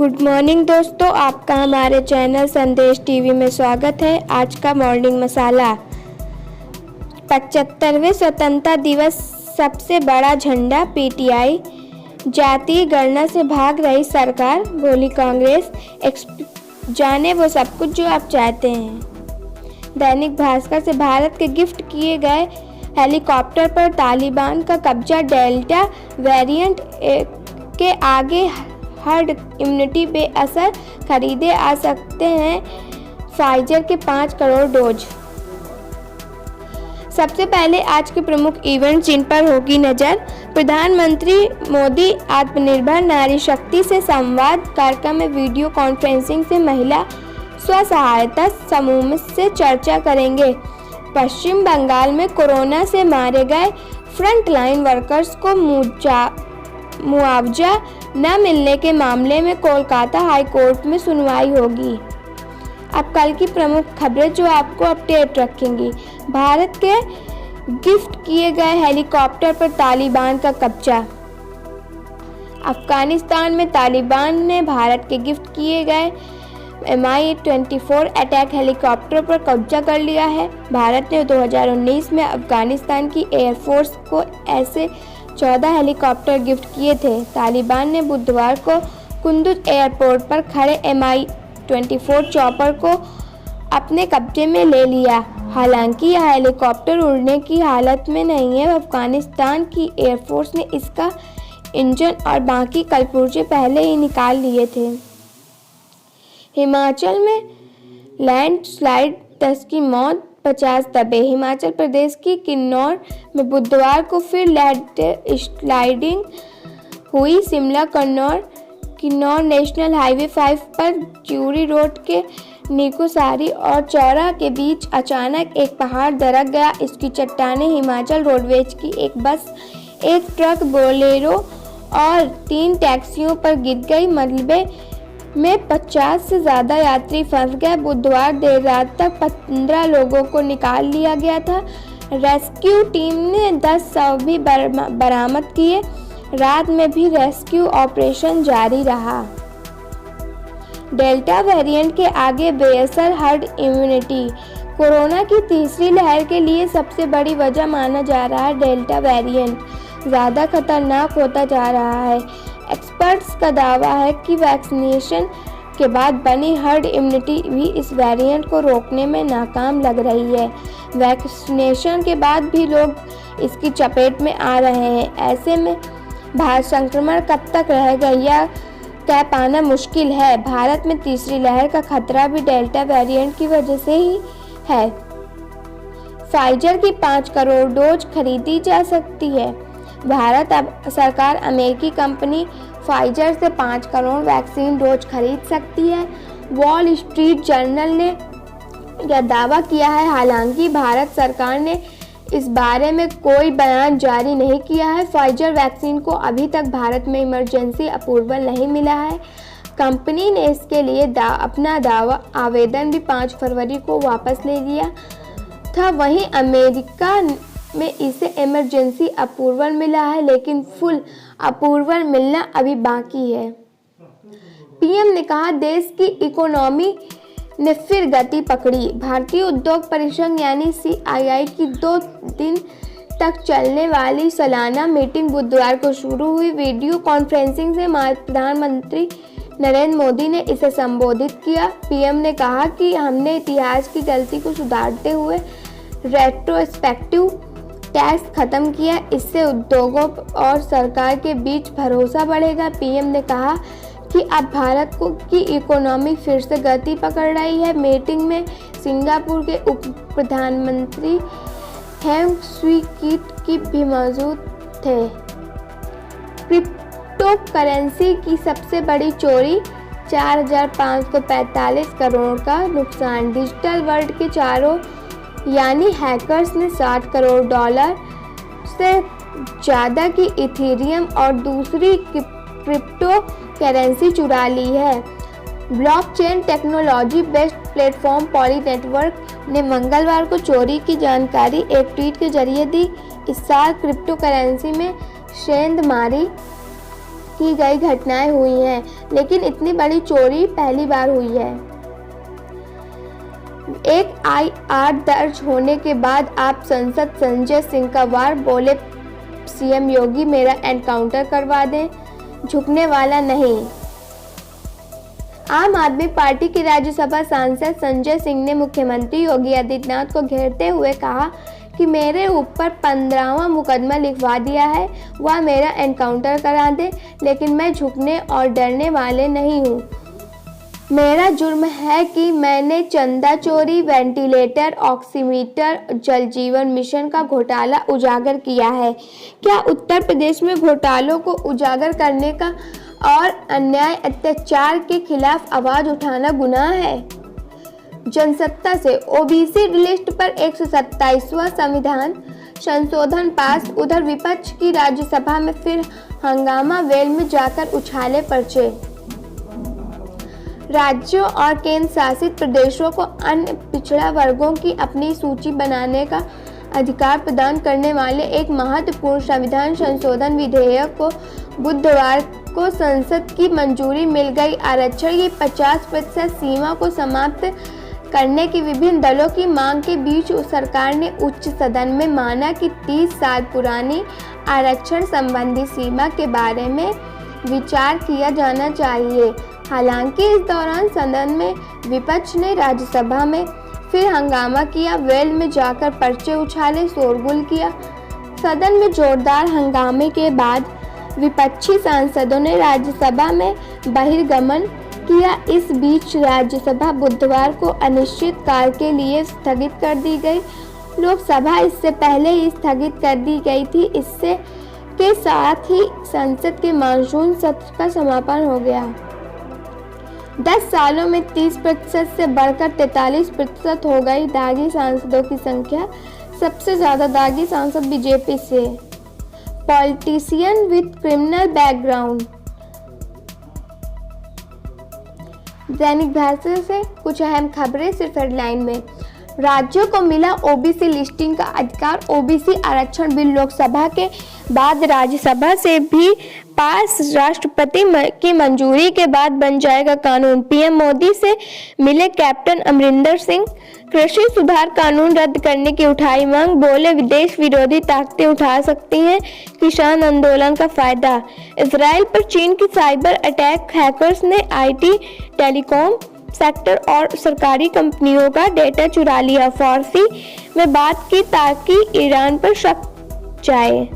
Good morning दोस्तों, आपका हमारे चैनल संदेश टीवी में स्वागत है। आज का मॉर्निंग मसाला। 75वें स्वतंत्रता दिवस सबसे बड़ा झंडा पीटीआई। जातीय गणना से भाग रही सरकार, बोली कांग्रेस। जाने वो सब कुछ जो आप चाहते हैं। दैनिक भास्कर से भारत के गिफ्ट किए गए हेलीकॉप्टर पर तालिबान का कब्जा। डेल्टा वेरिएंट के आगे हर्ड इम्यूनिटी बेअसर, खरीदे आ सकते हैं फाइजर के 5 करोड़ डोज। सबसे पहले आज के प्रमुख इवेंट जिन पर होगी नजर। प्रधानमंत्री मोदी आत्मनिर्भर नारी शक्ति से संवाद कार्यक्रम में वीडियो कॉन्फ्रेंसिंग से महिला स्व सहायता समूह से चर्चा करेंगे। पश्चिम बंगाल में कोरोना से मारे गए फ्रंटलाइन वर्कर्स को मुआवजा न मिलने के मामले में कोलकाता हाई कोर्ट में सुनवाई होगी। अब कल की प्रमुख खबरें जो आपको अपडेट रखेंगी। भारत के गिफ्ट किए गए हेलीकॉप्टर पर तालिबान का कब्जा। अफगानिस्तान में तालिबान ने भारत के गिफ्ट किए गए Mi-24 अटैक हेलीकॉप्टर पर कब्जा कर लिया है। भारत ने 2019 में अफगानिस्तान की एयरफोर्स को ऐसे 14 हेलीकॉप्टर गिफ्ट किए थे। तालिबान ने बुधवार को कुंदुज एयरपोर्ट पर खड़े Mi-24 चॉपर को अपने कब्जे में ले लिया। हालांकि यह हेलीकॉप्टर उड़ने की हालत में नहीं है। अफगानिस्तान की एयरफोर्स ने इसका इंजन और बाकी कलपुर्जे पहले ही निकाल लिए थे। हिमाचल में लैंडस्लाइड, 10 की मौत, 50 दबे। हिमाचल प्रदेश की किन्नौर में बुधवार को फिर लैंडस्लाइडिंग हुई। शिमला किन्नौर नेशनल हाईवे 5 पर ज्यूरी रोड के नीकुसारी और चौरा के बीच अचानक एक पहाड़ दरक गया। इसकी चट्टानें हिमाचल रोडवेज की एक बस, एक ट्रक, बोलेरो और 3 टैक्सियों पर गिर गई। मलबे में 50 से ज़्यादा यात्री फंस गए। बुधवार देर रात तक 15 लोगों को निकाल लिया गया था। रेस्क्यू टीम ने 10 शव भी बरामद किए। रात में भी रेस्क्यू ऑपरेशन जारी रहा। डेल्टा वेरिएंट के आगे बेअसर हर्ड इम्यूनिटी। कोरोना की तीसरी लहर के लिए सबसे बड़ी वजह माना जा रहा है डेल्टा वेरिएंट ज़्यादा खतरनाक होता जा रहा है। एक्सपर्ट्स का दावा है कि वैक्सीनेशन के बाद बनी हर्ड इम्यूनिटी भी इस वेरिएंट को रोकने में नाकाम लग रही है। वैक्सीनेशन के बाद भी लोग इसकी चपेट में आ रहे हैं। ऐसे में भारत संक्रमण कब तक रहेगा यह कह पाना मुश्किल है। भारत में तीसरी लहर का खतरा भी डेल्टा वेरिएंट की वजह से ही है। फाइजर की 5 करोड़ डोज खरीदी जा सकती है। भारत सरकार अमेरिकी कंपनी फाइजर से 5 करोड़ वैक्सीन डोज खरीद सकती है। वॉल स्ट्रीट जर्नल ने यह दावा किया है। हालांकि भारत सरकार ने इस बारे में कोई बयान जारी नहीं किया है। फाइजर वैक्सीन को अभी तक भारत में इमरजेंसी अप्रूवल नहीं मिला है। कंपनी ने इसके लिए अपना दावा आवेदन भी 5 फरवरी को वापस ले लिया था। वहीं अमेरिका में इसे इमरजेंसी अप्रूवल मिला है, लेकिन फुल अप्रूवल मिलना अभी बाकी है। पीएम ने कहा देश की इकोनॉमी ने फिर गति पकड़ी। भारतीय उद्योग परिसंघ यानी CII की 2 दिन तक चलने वाली सालाना मीटिंग बुधवार को शुरू हुई। वीडियो कॉन्फ्रेंसिंग से प्रधानमंत्री नरेंद्र मोदी ने इसे संबोधित किया। पीएम ने कहा कि हमने इतिहास की गलती को सुधारते हुए रेट्रोस्पेक्टिव टैक्स खत्म किया। इससे उद्योगों और सरकार के बीच भरोसा बढ़ेगा। पीएम ने कहा कि अब भारत की इकोनॉमी फिर से गति पकड़ रही है। मीटिंग में सिंगापुर के उप प्रधानमंत्री हेंग स्वी कीट भी मौजूद थे। क्रिप्टो करेंसी की सबसे बड़ी चोरी, 4,545 करोड़ का नुकसान। डिजिटल वर्ल्ड के चारों यानी हैकर्स ने $60 करोड़ से ज़्यादा की इथेरियम और दूसरी क्रिप्टो करेंसी चुरा ली है। Blockchain technology based platform poly network ने मंगलवार को चोरी की जानकारी एक ट्वीट के जरिए दी। इस साल क्रिप्टो करेंसी में सेंधमारी की गई घटनाएं हुई हैं, लेकिन इतनी बड़ी चोरी पहली बार हुई है। एक IR दर्ज होने के बाद आप सांसद संजय सिंह का वार, बोले CM योगी मेरा एनकाउंटर करवा दें, झुकने वाला नहीं। आम आदमी पार्टी के राज्यसभा सांसद संजय सिंह ने मुख्यमंत्री योगी आदित्यनाथ को घेरते हुए कहा कि मेरे ऊपर 15वां मुकदमा लिखवा दिया है, वह मेरा एनकाउंटर करा दे, लेकिन मैं झुकने और डरने वाले नहीं हूँ। मेरा जुर्म है कि मैंने चंदा चोरी, वेंटिलेटर, ऑक्सीमीटर, जल जीवन मिशन का घोटाला उजागर किया है। क्या उत्तर प्रदेश में घोटालों को उजागर करने का और अन्याय अत्याचार के खिलाफ आवाज उठाना गुनाह है? जनसत्ता से OBC लिस्ट पर 127वां संविधान संशोधन पास, उधर विपक्ष की राज्यसभा में फिर हंगामा, वेल में जाकर उछाले पर्चे। राज्यों और केंद्र शासित प्रदेशों को अन्य पिछड़ा वर्गों की अपनी सूची बनाने का अधिकार प्रदान करने वाले एक महत्वपूर्ण संविधान संशोधन विधेयक को बुधवार को संसद की मंजूरी मिल गई। आरक्षण की 50% सीमा को समाप्त करने की विभिन्न दलों की मांग के बीच सरकार ने उच्च सदन में माना कि 30 साल पुरानी आरक्षण संबंधी सीमा के बारे में विचार किया जाना चाहिए। हालांकि इस दौरान सदन में विपक्ष ने राज्यसभा में फिर हंगामा किया, वेल में जाकर पर्चे उछाले, शोरगुल किया। सदन में जोरदार हंगामे के बाद विपक्षी सांसदों ने राज्यसभा में बहिर्गमन किया। इस बीच राज्यसभा बुधवार को अनिश्चित काल के लिए स्थगित कर दी गई। लोकसभा इससे पहले ही स्थगित कर दी गई थी। इससे के साथ ही संसद के मानसून सत्र का समापन हो गया। 10 सालों में 30% से बढ़कर 43% हो गई दागी सांसदों की संख्या। सबसे ज्यादा दागी सांसद बीजेपी से। Politician with criminal background. Dainik Bhaskar से कुछ अहम खबरें सिर्फ हेडलाइन में। राज्यों को मिला OBC लिस्टिंग का अधिकार। OBC आरक्षण बिल लोकसभा के बाद राज्यसभा से भी पास, राष्ट्रपति की मंजूरी के बाद बन जाएगा कानून। PM मोदी से मिले कैप्टन अमरिंदर सिंह। कृषि सुधार कानून रद्द करने की उठाई मांग, बोले विदेश विरोधी ताकतें उठा सकती हैं किसान आंदोलन का फायदा। इजराइल पर चीन की साइबर अटैक, हैकर्स ने IT, टेलीकॉम सेक्टर और सरकारी कंपनियों का डेटा चुरा लिया। फारसी में बात की ताकि ईरान पर शक जाए।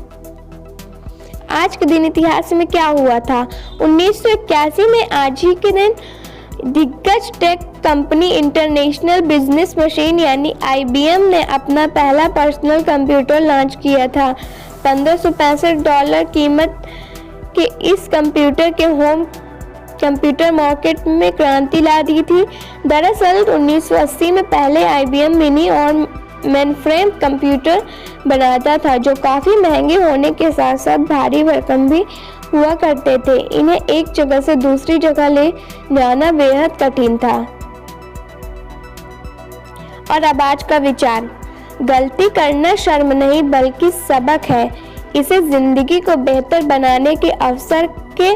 आज के दिन इतिहास में क्या हुआ था? 1981 में आज ही के दिन दिग्गज tech company international business machine यानी IBM ने अपना पहला पर्सनल कंप्यूटर लॉन्च किया था। $1565 कीमत के इस कंप्यूटर के होम कंप्यूटर मार्केट में क्रांति ला दी थी। दरअसल 1980 में पहले IBM मिनी और मेनफ्रेम कंप्यूटर बनाता था, जो काफ़ी महंगे होने के साथ साथ भारी भरकम भी हुआ करते थे। इन्हें एक जगह से दूसरी जगह ले जाना बेहद कठिन था। और अब आज का विचार। गलती करना शर्म नहीं बल्कि सबक है। इसे जिंदगी को बेहतर बनाने के अवसर के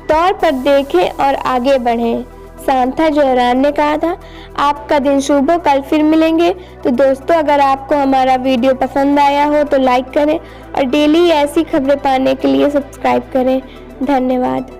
तौर पर देखें और आगे बढ़ें। सांता जयराम ने कहा था। आपका दिन शुभ हो। कल फिर मिलेंगे। तो दोस्तों, अगर आपको हमारा वीडियो पसंद आया हो तो लाइक करें और डेली ऐसी खबरें पाने के लिए सब्सक्राइब करें। धन्यवाद।